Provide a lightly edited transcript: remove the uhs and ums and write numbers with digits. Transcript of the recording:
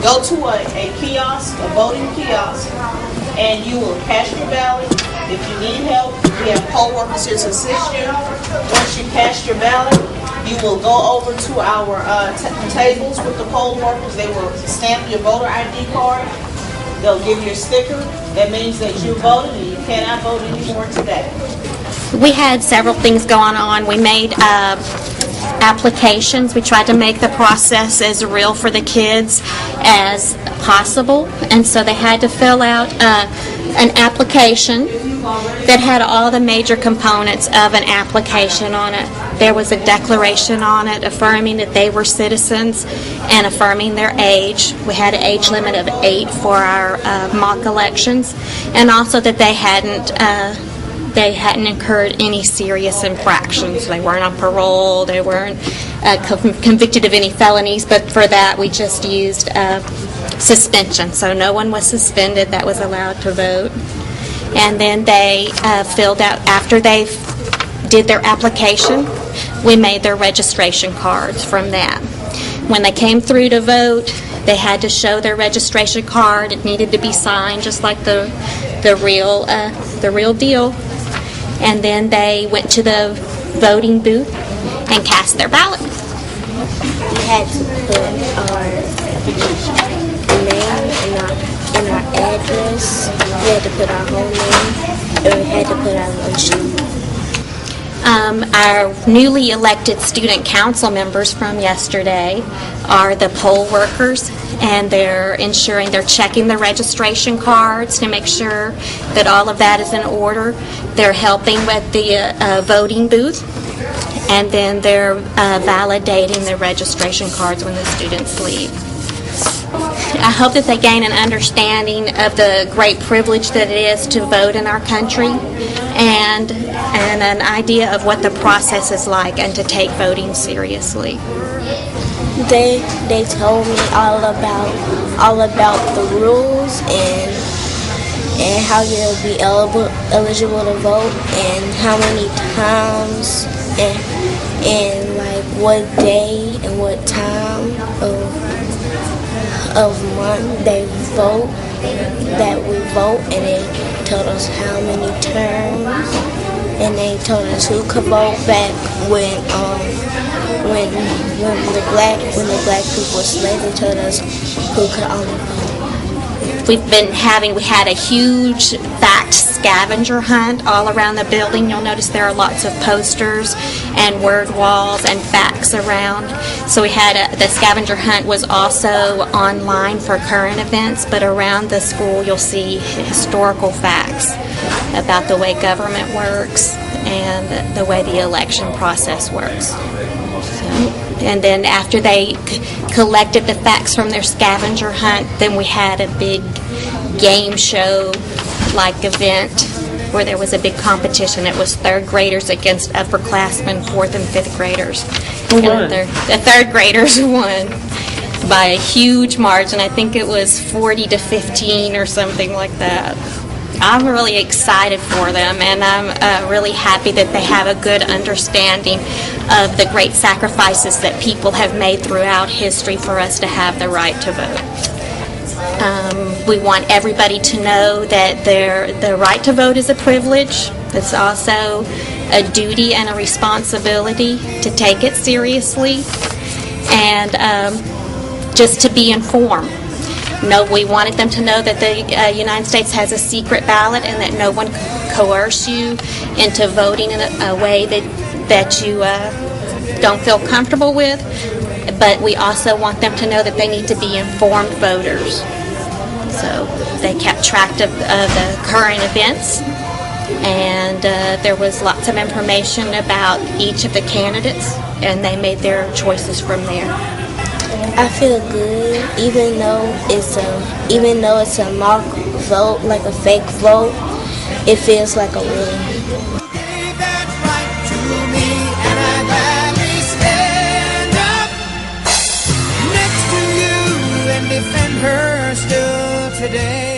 go to a kiosk, a voting kiosk, and you will cast your ballot. If you need help, we have poll workers here to assist you. Once you cast your ballot, you will go over to our tables with the poll workers. They will stamp your voter ID card. They'll give you a sticker. That means that you voted and you cannot vote anymore today. We had several things going on. We made applications. We tried to make the process as real for the kids as possible, and so they had to fill out an application that had all the major components of an application on it. There was a declaration on it affirming that they were citizens and affirming their age. We had an age limit of 8 for our mock elections, and also that they hadn't incurred any serious infractions. They weren't on parole. They weren't convicted of any felonies, but for that we just used suspension. So no one was suspended that was allowed to vote. And then they filled out, after they did their application, we made their registration cards from that. When they came through to vote, they had to show their registration card. It needed to be signed just like the real deal. And then they went to the voting booth and cast their ballot. We had to put our name and our address. We had to put our whole name, and we had to put our lunch number. Our newly elected student council members from yesterday are the poll workers, and they're ensuring they're checking the registration cards to make sure that all of that is in order. They're helping with the voting booth, and then they're validating the registration cards when the students leave. I hope that they gain an understanding of the great privilege that it is to vote in our country, and an idea of what the process is like, and to take voting seriously. They told me all about the rules and how you'll be eligible to vote, and how many times and like what day and what time of month that we vote, and they told us how many terms, and they told us who could vote back when the black people were slaves. They told us who could only vote. We had a huge fact scavenger hunt all around the building. You'll notice there are lots of posters and word walls and facts around. So we had the scavenger hunt was also online for current events, but around the school you'll see historical facts about the way government works and the way the election process works. And then after they collected the facts from their scavenger hunt, then we had a big game show-like event where there was a big competition. It was third graders against upperclassmen, fourth and fifth graders. Who won? The third graders won by a huge margin. I think it was 40-15 or something like that. I'm really excited for them, and I'm really happy that they have a good understanding of the great sacrifices that people have made throughout history for us to have the right to vote. We want everybody to know that the right to vote is a privilege. It's also a duty and a responsibility to take it seriously, and just to be informed. No, we wanted them to know that the United States has a secret ballot, and that no one can coerce you into voting in a way that you don't feel comfortable with. But we also want them to know that they need to be informed voters. So they kept track of the current events, and there was lots of information about each of the candidates, and they made their choices from there. I feel good, even though it's a mock vote, like a fake vote. It feels like a win. Defend her still today.